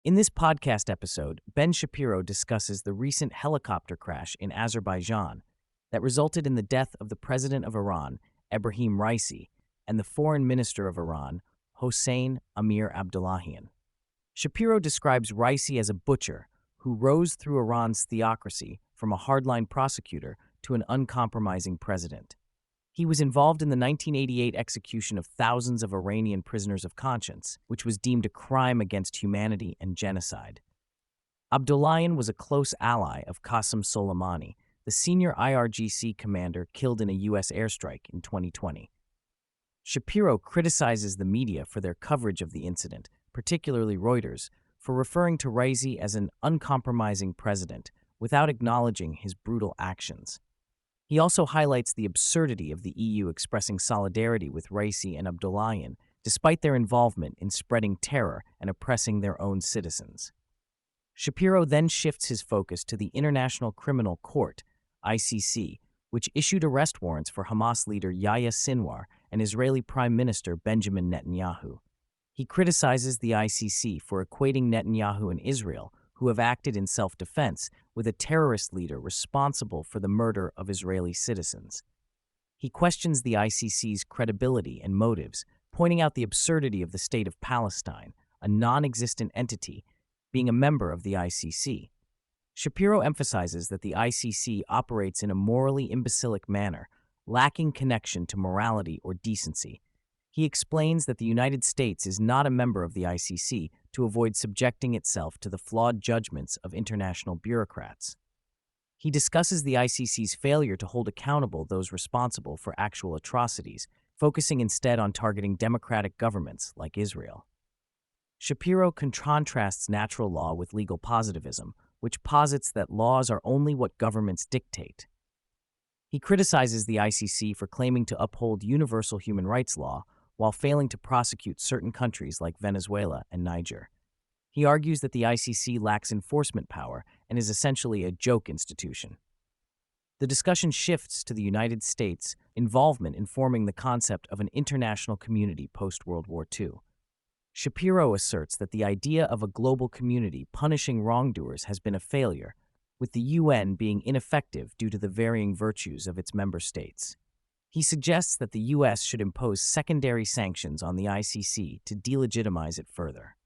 In this podcast episode, Ben Shapiro discusses the recent helicopter crash in Azerbaijan that resulted in the death of the president of Iran, Ebrahim Raisi, and the foreign minister of Iran, Hossein Amir-Abdollahian. Shapiro describes Raisi as a butcher who rose through Iran's theocracy from a hardline prosecutor to an uncompromising president. He was involved in the 1988 execution of thousands of Iranian prisoners of conscience, which was deemed a crime against humanity and genocide. Abdollahian was a close ally of Qasem Soleimani, the senior IRGC commander killed in a U.S. airstrike in 2020. Shapiro criticizes the media for their coverage of the incident, particularly Reuters, for referring to Raisi as an uncompromising president without acknowledging his brutal actions. He also highlights the absurdity of the EU expressing solidarity with Raisi and Abdollahian, despite their involvement in spreading terror and oppressing their own citizens. Shapiro then shifts his focus to the International Criminal Court, ICC, which issued arrest warrants for Hamas leader Yahya Sinwar and Israeli Prime Minister Benjamin Netanyahu. He criticizes the ICC for equating Netanyahu and Israel, who have acted in self-defense, with a terrorist leader responsible for the murder of Israeli citizens. He questions the ICC's credibility and motives, pointing out the absurdity of the State of Palestine, a non-existent entity, being a member of the ICC. Shapiro emphasizes that the ICC operates in a morally imbecilic manner, lacking connection to morality or decency. He explains that the United States is not a member of the ICC to avoid subjecting itself to the flawed judgments of international bureaucrats. He discusses the ICC's failure to hold accountable those responsible for actual atrocities, focusing instead on targeting democratic governments like Israel. Shapiro contrasts natural law with legal positivism, which posits that laws are only what governments dictate. He criticizes the ICC for claiming to uphold universal human rights law while failing to prosecute certain countries like Venezuela and Niger. He argues that the ICC lacks enforcement power and is essentially a joke institution. The discussion shifts to the United States' involvement in forming the concept of an international community post-World War II. Shapiro asserts that the idea of a global community punishing wrongdoers has been a failure, with the UN being ineffective due to the varying virtues of its member states. He suggests that the U.S. should impose secondary sanctions on the ICC to delegitimize it further.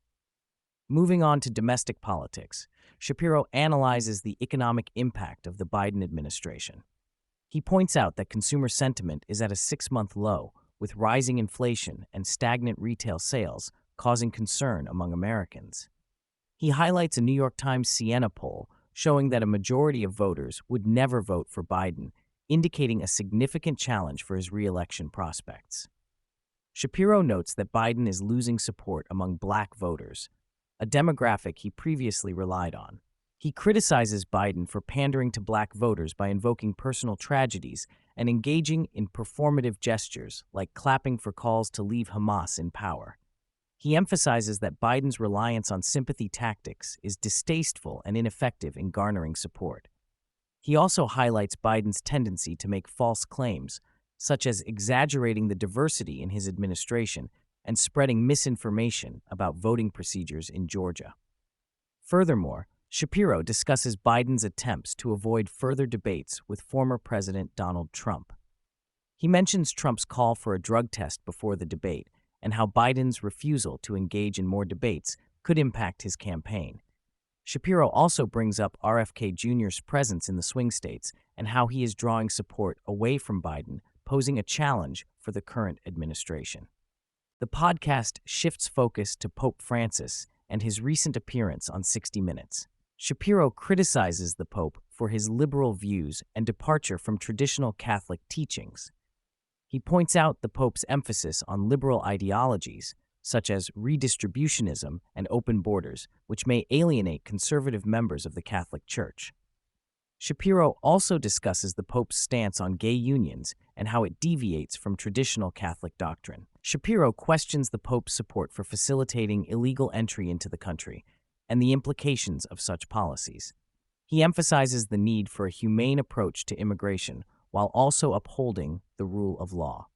Moving on to domestic politics, Shapiro analyzes the economic impact of the Biden administration. He points out that consumer sentiment is at a 6-month low, with rising inflation and stagnant retail sales causing concern among Americans. He highlights a New York Times Siena poll showing that a majority of voters would never vote for Biden, indicating a significant challenge for his re-election prospects. Shapiro notes that Biden is losing support among black voters, a demographic he previously relied on. He criticizes Biden for pandering to black voters by invoking personal tragedies and engaging in performative gestures like clapping for calls to leave Hamas in power. He emphasizes that Biden's reliance on sympathy tactics is distasteful and ineffective in garnering support. He also highlights Biden's tendency to make false claims, such as exaggerating the diversity in his administration and spreading misinformation about voting procedures in Georgia. Furthermore, Shapiro discusses Biden's attempts to avoid further debates with former President Donald Trump. He mentions Trump's call for a drug test before the debate and how Biden's refusal to engage in more debates could impact his campaign. Shapiro also brings up RFK Jr.'s presence in the swing states and how he is drawing support away from Biden, posing a challenge for the current administration. The podcast shifts focus to Pope Francis and his recent appearance on 60 Minutes. Shapiro criticizes the Pope for his liberal views and departure from traditional Catholic teachings. He points out the Pope's emphasis on liberal ideologies, such as redistributionism and open borders, which may alienate conservative members of the Catholic Church. Shapiro also discusses the Pope's stance on gay unions and how it deviates from traditional Catholic doctrine. Shapiro questions the Pope's support for facilitating illegal entry into the country and the implications of such policies. He emphasizes the need for a humane approach to immigration while also upholding the rule of law.